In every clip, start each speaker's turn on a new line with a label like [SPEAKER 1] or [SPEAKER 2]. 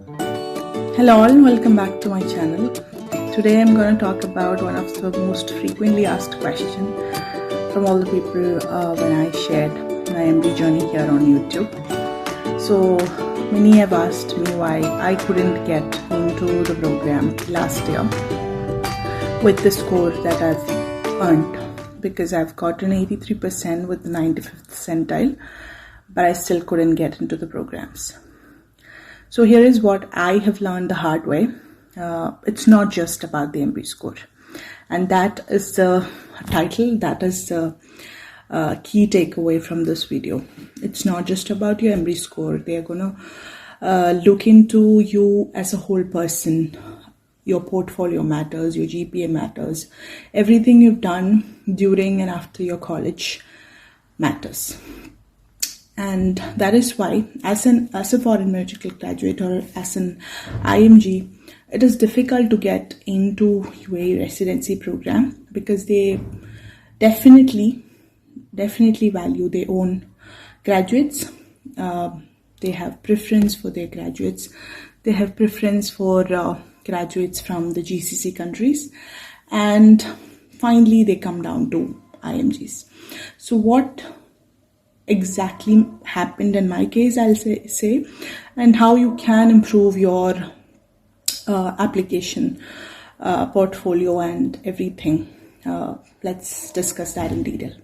[SPEAKER 1] Hello all, welcome back to my channel. Today I'm going to talk about one of the most frequently asked questions from all the people when I shared my MD journey here on YouTube. So many have asked me why I couldn't get into the program last year with the score that I've earned, because I've gotten 83% with the 95th percentile, but I still couldn't get into the programs. So here is what I have learned the hard way. It's not just about the EMREE score. And that is the title, that is the key takeaway from this video. It's not just about your EMREE score. They are going to look into you as a whole person. Your portfolio matters, your GPA matters. Everything you've done during and after your college matters. And that is why, as a foreign medical graduate or as an IMG, it is difficult to get into UAE residency program, because they definitely value their own graduates. They have preference for their graduates. They have preference for graduates from the GCC countries. And finally, they come down to IMGs. So what exactly happened in my case, I'll say, and how you can improve your application portfolio and everything. Let's discuss that in detail.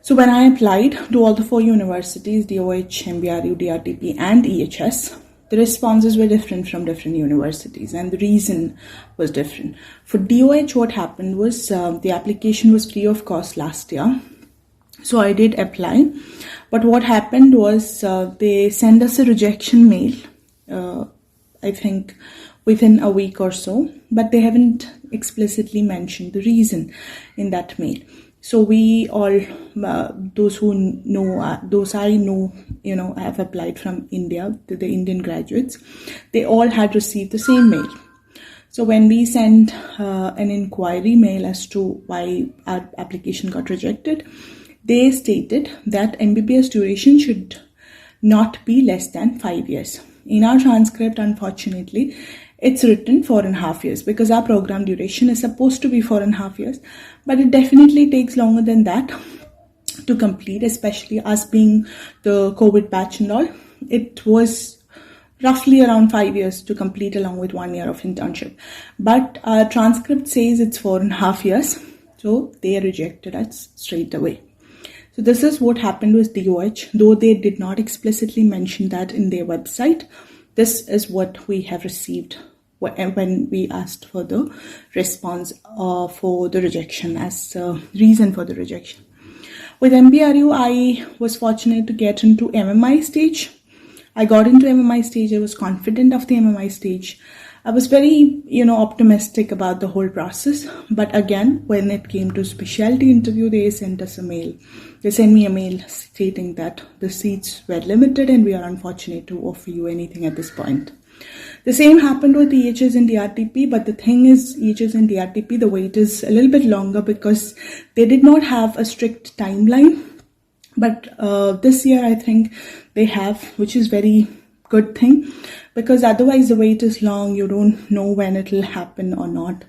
[SPEAKER 1] So when I applied to all the 4 universities, DOH, MBRU, DRTP and EHS, the responses were different from different universities, and the reason was different. For DOH, what happened was the application was free of cost last year. So I did apply, but what happened was they sent us a rejection mail, I think within a week or so, but they haven't explicitly mentioned the reason in that mail. So we all, those who know, those I know, have applied from India, the Indian graduates, they all had received the same mail. So when we sent an inquiry mail as to why our application got rejected, they stated that MBBS duration should not be less than 5 years. In our transcript, unfortunately, it's written 4.5 years, because our program duration is supposed to be 4.5 years, but it definitely takes longer than that to complete, especially us being the COVID batch and all. It was roughly around 5 years to complete, along with 1 year of internship. But our transcript says it's 4.5 years, so they rejected us straight away. So this is what happened with DOH, though they did not explicitly mention that in their website. This is what we have received when we asked for the response for the rejection, as a reason for the rejection. With MBRU, I was fortunate to get into MMI stage. I got into MMI stage. I was confident of the MMI stage. I was very, optimistic about the whole process. But again, when it came to specialty interview, they sent us a mail. They sent me a mail stating that the seats were limited and we are unfortunate to offer you anything at this point. The same happened with EHS and DRTP, but the thing is, EHS and DRTP, the wait is a little bit longer because they did not have a strict timeline. But this year, I think they have, which is very good thing, because otherwise the wait is long. You don't know when it will happen or not.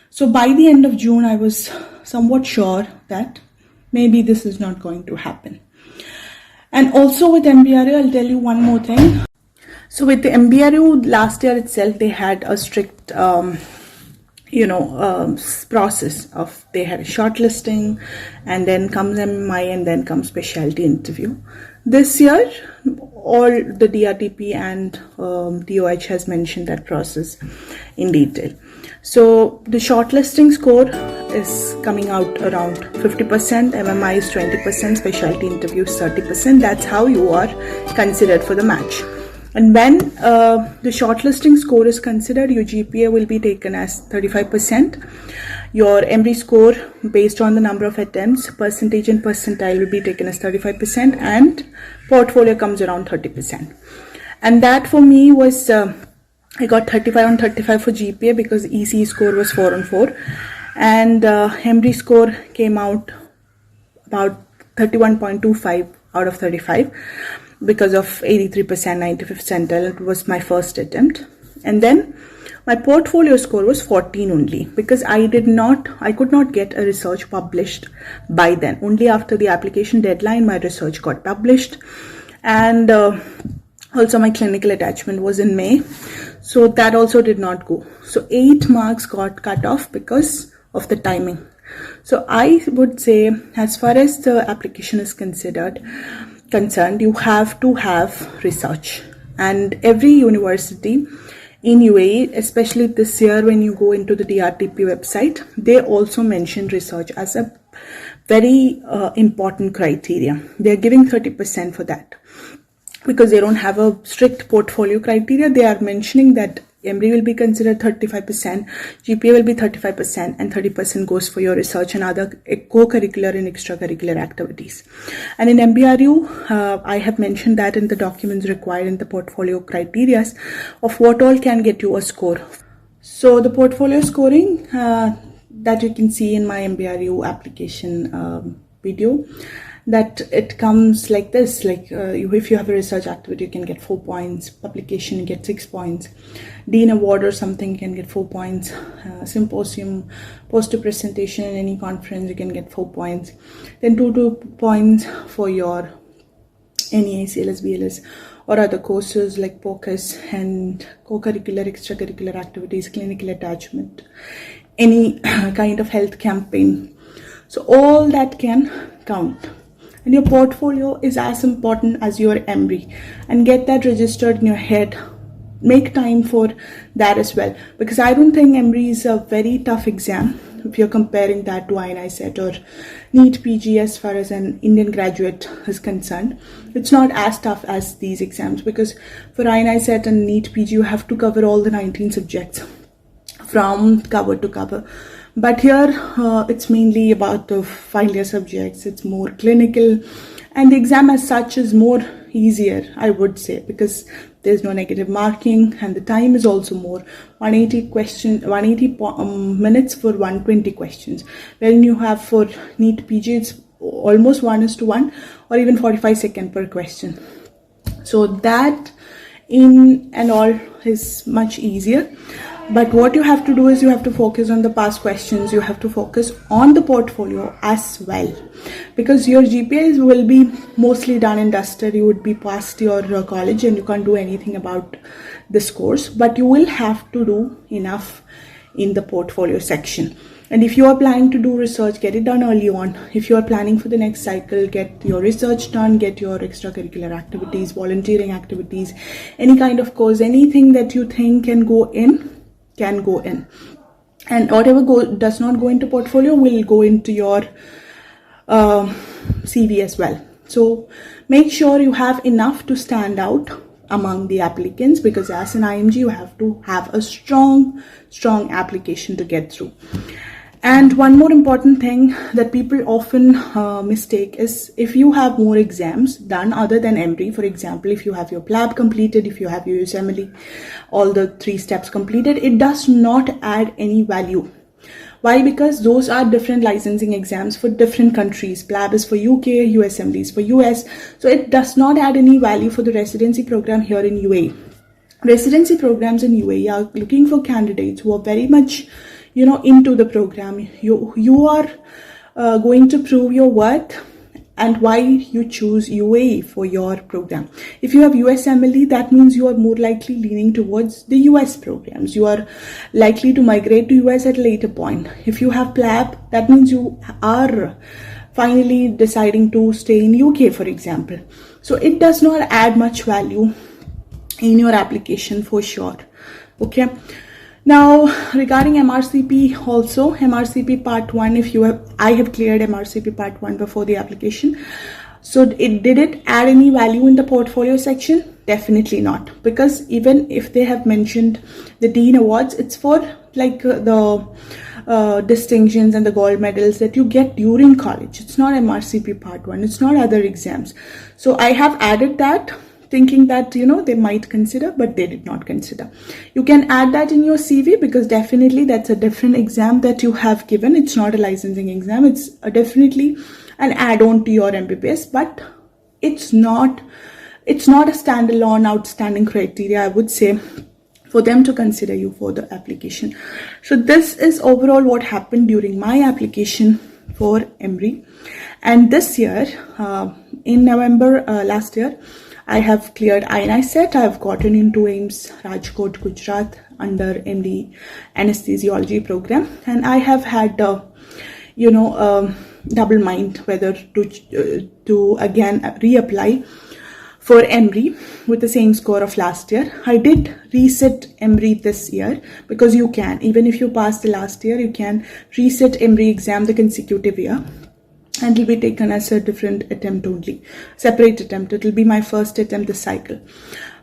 [SPEAKER 1] So by the end of June, I was somewhat sure that maybe this is not going to happen. And also with MBRU, I'll tell you one more thing. So with the MBRU, last year itself, they had a strict process of, they had a shortlisting, and then comes MMI, and then comes specialty interview. This year, all the DRTP and DOH has mentioned that process in detail. So the shortlisting score is coming out around 50%, MMI is 20%, specialty interview is 30%. That's how you are considered for the match. And when the shortlisting score is considered, your GPA will be taken as 35%. Your EMREE score, based on the number of attempts, percentage and percentile will be taken as 35%, and portfolio comes around 30%. And that for me was, I got 35 on 35 for GPA, because EC score was 4 on 4. And EMREE score came out about 31.25 out of 35. because of 83% 95th percentile. It was my first attempt. And then my portfolio score was 14 only, because I could not get a research published by then. Only after the application deadline my research got published. And also my clinical attachment was in May, so that also did not go. So 8 marks got cut off because of the timing. So I would say, as far as the application is concerned, you have to have research. And every university in UAE, especially this year when you go into the DRTP website, they also mention research as a very important criteria. They're giving 30% for that, because they don't have a strict portfolio criteria. They are mentioning that EMREE will be considered 35%, GPA will be 35%, and 30% goes for your research and other co-curricular and extracurricular activities. And in MBRU, I have mentioned that in the documents required in the portfolio criteria of what all can get you a score. So the portfolio scoring that you can see in my MBRU application video, that it comes like this, like if you have a research activity, you can get 4 points, publication you get 6 points, Dean Award or something you can get 4 points, symposium, poster presentation in any conference you can get 4 points, then 2 points for your NEA, CLS, BLS or other courses like POCUS and co-curricular, extracurricular activities, clinical attachment, any kind of health campaign. So all that can count. And your portfolio is as important as your EMREE, and get that registered in your head. Make time for that as well, because I don't think EMREE is a very tough exam if you're comparing that to INICET or NEET PG as far as an Indian graduate is concerned. It's not as tough as these exams, because for INICET and NEET PG you have to cover all the 19 subjects from cover to cover. But here it's mainly about the final year subjects. It's more clinical, and the exam as such is more easier, I would say, because there's no negative marking, and the time is also more. 180 minutes for 120 questions. When you have for NEET PG, it's almost 1:1 or even 45 seconds per question. So that in and all is much easier. But what you have to do is you have to focus on the past questions. You have to focus on the portfolio as well, because your GPAs will be mostly done and dusted. You would be past your college and you can't do anything about this course, but you will have to do enough in the portfolio section. And if you are planning to do research, get it done early on. If you are planning for the next cycle, get your research done, get your extracurricular activities, volunteering activities, any kind of course, anything that you think can go in, and whatever does not go into portfolio will go into your CV as well. So make sure you have enough to stand out among the applicants, because as an IMG you have to have a strong application to get through. And one more important thing that people often mistake is, if you have more exams done other than EMREE, for example, if you have your PLAB completed, if you have your USMLE, all the 3 steps completed, it does not add any value. Why? Because those are different licensing exams for different countries. PLAB is for UK, USMLE is for US. So it does not add any value for the residency program here in UAE. Residency programs in UAE are looking for candidates who are very much into the program. You are going to prove your worth and why you choose UAE for your program. If you have USMLE, that means you are more likely leaning towards the US programs. You are likely to migrate to US at a later point. If you have PLAB, that means you are finally deciding to stay in UK, for example. So it does not add much value in your application for sure. Okay. Now, regarding MRCP also, MRCP part 1, I have cleared MRCP part 1 before the application. So did it add any value in the portfolio section? Definitely not, because even if they have mentioned the Dean Awards, it's for like the distinctions and the gold medals that you get during college. It's not MRCP part 1. It's not other exams. So I have added that, thinking that they might consider, but they did not consider. You can add that in your CV, because definitely that's a different exam that you have given. It's not a licensing exam. It's definitely an add-on to your MBBS, but it's not it's not a standalone outstanding criteria, I would say, for them to consider you for the application. So this is overall what happened during my application for EMREE. And this year, in November last year, I have cleared INI-SET. I have gotten into AIMS Rajkot, Gujarat under MD anesthesiology program, and I have had double mind whether to again reapply for EMREE with the same score of last year. I did reset EMREE this year, because you can, even if you pass the last year, you can reset EMREE exam the consecutive year, and it will be taken as a different attempt only, separate attempt. It will be my first attempt this cycle.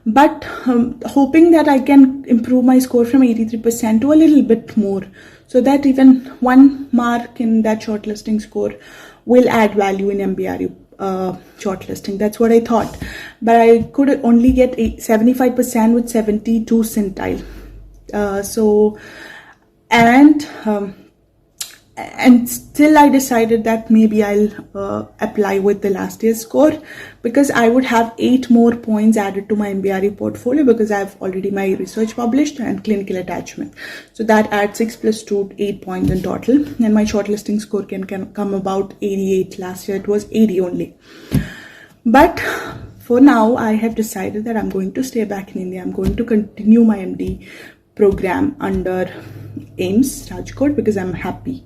[SPEAKER 1] But hoping that I can improve my score from 83% to a little bit more, so that even 1 mark in that shortlisting score will add value in MBRU shortlisting. That's what I thought. But I could only get 75% with 72 centile. And still I decided that maybe I'll apply with the last year's score, because I would have 8 more points added to my MBRE portfolio, because I've already my research published and clinical attachment. So that adds 6 plus 2, 8 points in total, and my shortlisting score can come about 88. Last year it was 80 only. But for now, I have decided that I'm going to stay back in India. I'm going to continue my MD program under AIMS Rajkot, because I'm happy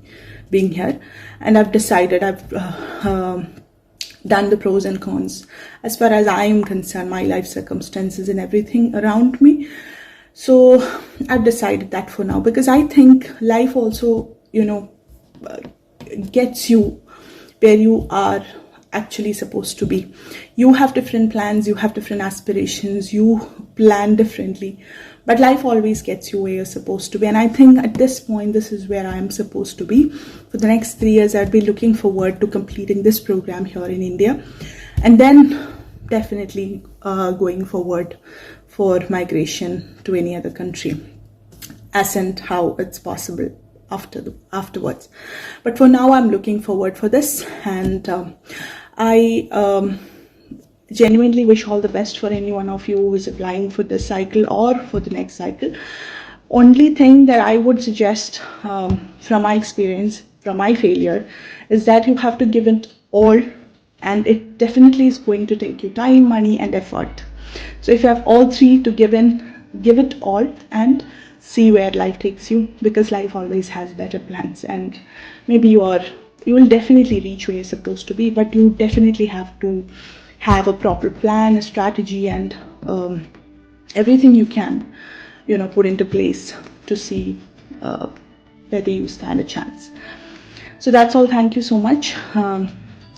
[SPEAKER 1] being here, and I've decided, I've done the pros and cons as far as I am concerned, my life circumstances and everything around me. So I've decided that for now, because I think life also gets you where you are actually supposed to be. You have different plans, you have different aspirations, you plan differently, but life always gets you where you're supposed to be. And I think at this point, this is where I'm supposed to be. For the next 3 years, I'd be looking forward to completing this program here in India, and then definitely going forward for migration to any other country, as and how it's possible afterwards. But for now, I'm looking forward for this, and I genuinely wish all the best for any one of you who is applying for this cycle or for the next cycle. Only thing that I would suggest from my experience, from my failure, is that you have to give it all, and it definitely is going to take you time, money and effort. So if you have all three to give it all and see where life takes you, because life always has better plans, and maybe you will definitely reach where you're supposed to be, but you definitely have to have a proper plan, a strategy, and everything you can put into place to see whether you stand a chance. So that's all. Thank you so much.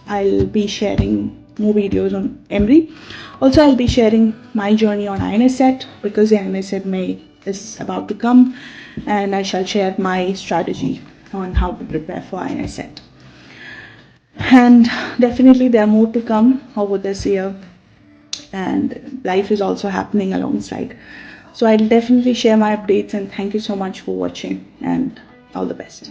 [SPEAKER 1] I'll be sharing more videos on EMREE. Also, I'll be sharing my journey on INI-SET, because the INI-SET May is about to come, and I shall share my strategy on how to prepare for INI-SET. And definitely there are more to come over this year, and life is also happening alongside. So I'll definitely share my updates, and thank you so much for watching, and all the best.